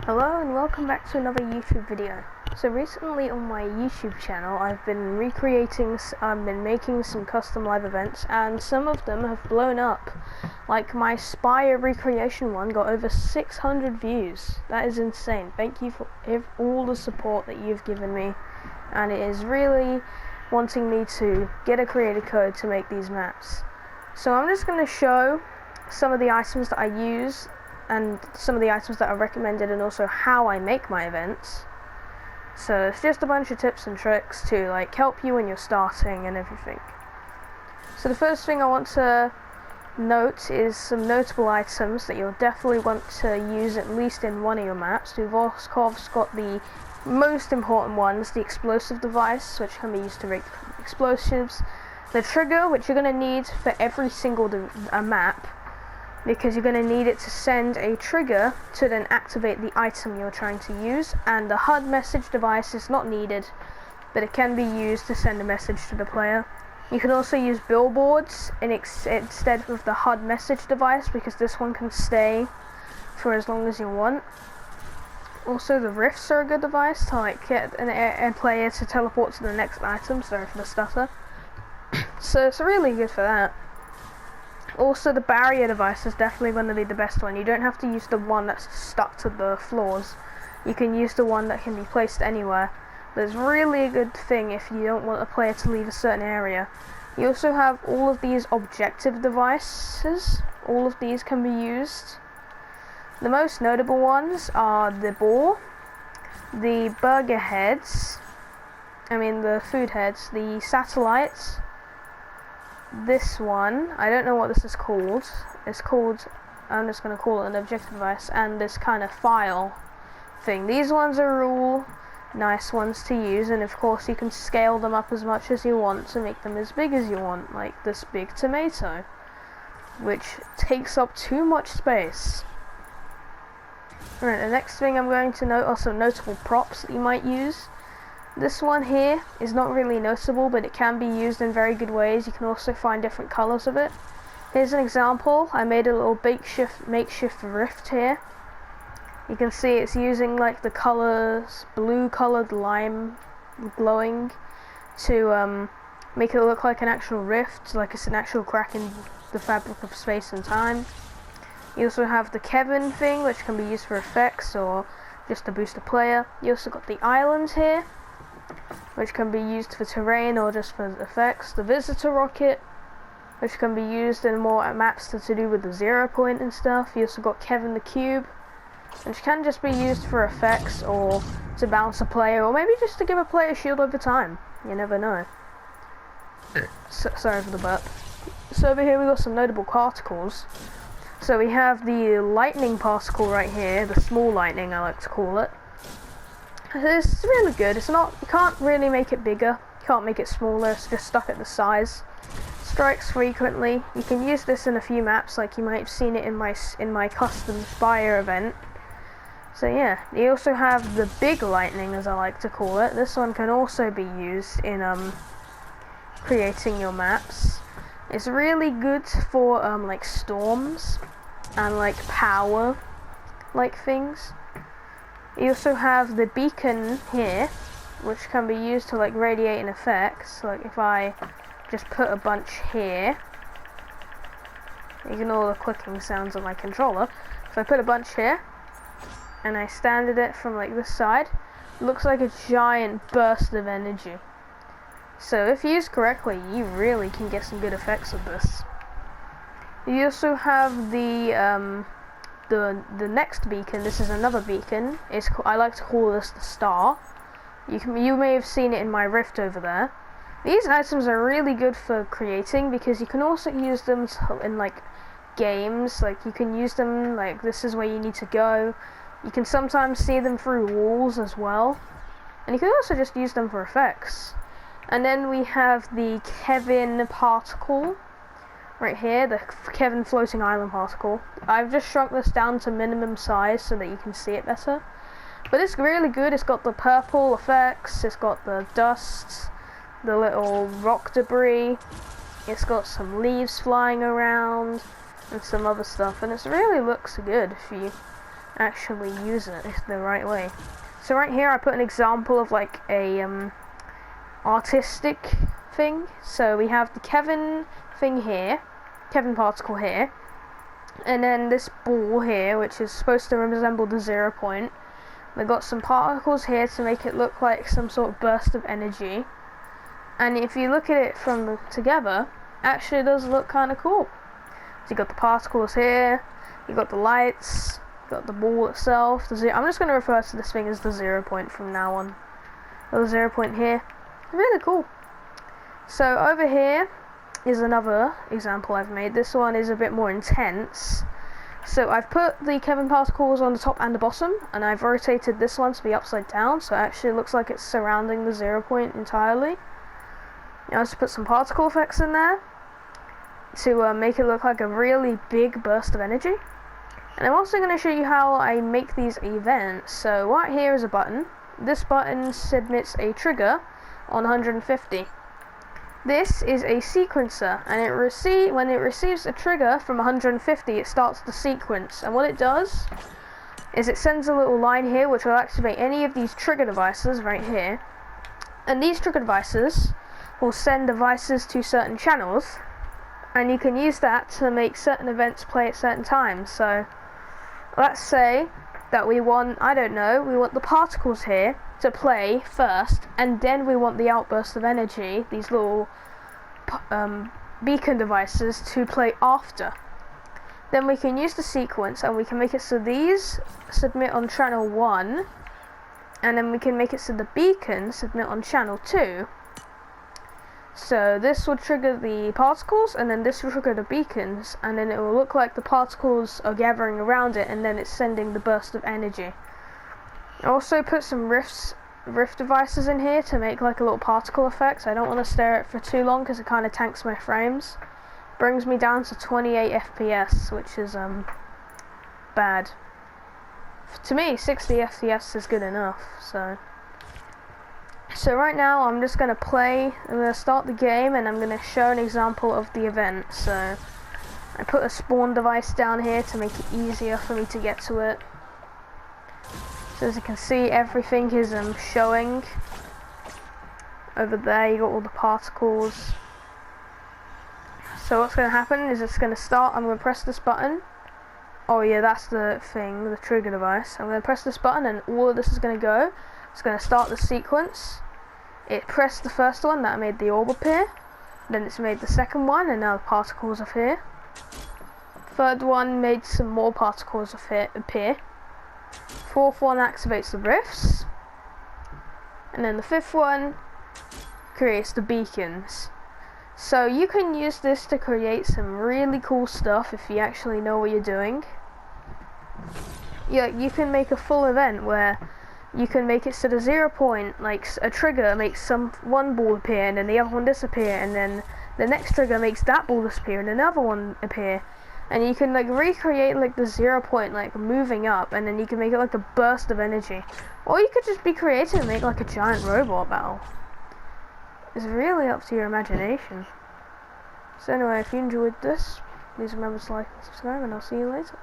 Hello and welcome back to another YouTube video. So recently on my YouTube channel I've been making some custom live events, and some of them have blown up. Like my Spire recreation one got over 600 views. That is insane. Thank you for all the support that you've given me, and it is really wanting me to get a creator code to make these maps. So I'm just going to show some of the items that I use and some of the items that are recommended, and also how I make my events. So it's just a bunch of tips and tricks to help you when you're starting and everything. So the first thing I want to note is some notable items that you'll definitely want to use at least in one of your maps. We've of course got the most important ones: the explosive device, which can be used to make explosives; the trigger, which you're going to need for every single map, because you're going to need it to send a trigger to then activate the item you're trying to use. And the HUD message device is not needed, but it can be used to send a message to the player. You can also use billboards instead of the HUD message device, because this one can stay for as long as you want. Also, the rifts are a good device to get a player to teleport to the next item. Sorry for the stutter. So it's really good for that. Also, the barrier device is definitely going to be the best one. You don't have to use the one that's stuck to the floors. You can use the one that can be placed anywhere. That's really a good thing if you don't want a player to leave a certain area. You also have all of these objective devices. All of these can be used. The most notable ones are the ball, the burger heads, the food heads, the satellites. This one, I don't know what this is called. I'm just going to call it an objective device, and this kind of file thing. These ones are all nice ones to use, and of course you can scale them up as much as you want to make them as big as you want, like this big tomato, which takes up too much space. Alright, the next thing I'm going to note are some notable props that you might use. This one here is not really noticeable, but it can be used in very good ways. You can also find different colors of it. Here's an example. I made a little makeshift rift here. You can see it's using the colors, blue colored lime glowing, to make it look like an actual rift, like it's an actual crack in the fabric of space and time. You also have the Kevin thing, which can be used for effects or just to boost the player. You also got the islands here, which can be used for terrain or just for effects. The visitor rocket, which can be used in more maps to do with the 0 point and stuff. You also got Kevin the cube, which can just be used for effects or to bounce a player, or maybe just to give a player a shield over time. You never know. Sorry for the burp. So over here we got some notable particles. So we have the lightning particle right here, the small lightning I like to call it. It's really good. You can't really make it bigger, you can't make it smaller, it's just stuck at the size. Strikes frequently. You can use this in a few maps, like you might have seen it in my custom Spire event. So yeah, you also have the big lightning, as I like to call it. This one can also be used in creating your maps. It's really good for storms and power things. You also have the beacon here, which can be used to radiate an effect. So if I just put a bunch here, ignore the clicking sounds of my controller. If I put a bunch here and I stand it from this side, it looks like a giant burst of energy. So if used correctly, you really can get some good effects with this. You also have the next beacon. This is another beacon. I like to call this the star. You may have seen it in my rift over there. These items are really good for creating, because you can also use them in games. You can use them this is where you need to go. You can sometimes see them through walls as well, and you can also just use them for effects. And then we have the Kevin particle right here, the Kevin floating island particle. I've just shrunk this down to minimum size so that you can see it better. But it's really good. It's got the purple effects, it's got the dust, the little rock debris, it's got some leaves flying around, and some other stuff, and it really looks good if you actually use it the right way. So right here I put an example of like a artistic thing. So we have the Kevin thing here, Kevin particle here, and then this ball here, which is supposed to resemble the 0 point. We've got some particles here to make it look like some sort of burst of energy. And if you look at it from together, actually it does look kind of cool. So you got the particles here, you got the lights, you got the ball itself. I'm just going to refer to this thing as the 0 point from now on. The 0 point here, really cool. So over here is another example I've made. This one is a bit more intense. So I've put the Kevin particles on the top and the bottom, and I've rotated this one to be upside down, so it actually looks like it's surrounding the 0 point entirely. I also put some particle effects in there to make it look like a really big burst of energy. And I'm also going to show you how I make these events. So right here is a button. This button submits a trigger on 150. This is a sequencer, and when it receives a trigger from 150, it starts the sequence. And what it does is it sends a little line here which will activate any of these trigger devices right here. And these trigger devices will send devices to certain channels, and you can use that to make certain events play at certain times. So let's say that we want the particles here to play first, and then we want the outburst of energy, these little beacon devices, to play after. Then we can use the sequence and we can make it so these submit on channel 1, and then we can make it so the beacons submit on channel 2. So this will trigger the particles, and then this will trigger the beacons, and then it will look like the particles are gathering around it, and then it's sending the burst of energy. I also put some rift devices in here to make like a little particle effect. I don't want to stare at it for too long because it kind of tanks my frames. Brings me down to 28 FPS, which is bad. To me, 60 FPS is good enough. So right now I'm just going to play. I'm going to start the game and I'm going to show an example of the event. So I put a spawn device down here to make it easier for me to get to it. So as you can see, everything is showing. Over there you got all the particles. So what's going to happen is it's going to start. I'm going to press this button. Oh yeah, that's the thing, the trigger device. I'm going to press this button and all of this is going to go. It's going to start the sequence. It pressed the first one, that made the orb appear. Then it's made the second one, and now the particles appear. Third one made some more particles appear. Fourth one activates the rifts. And then the fifth one creates the beacons. So you can use this to create some really cool stuff if you actually know what you're doing. Yeah, you can make a full event where you can make it so the 0 point, like a trigger makes one ball appear and then the other one disappear, and then the next trigger makes that ball disappear and another one appear. And you can like recreate like the 0 point like moving up, and then you can make it like a burst of energy. Or you could just be creative and make like a giant robot battle. It's really up to your imagination. So anyway, if you enjoyed this, please remember to like and subscribe, and I'll see you later.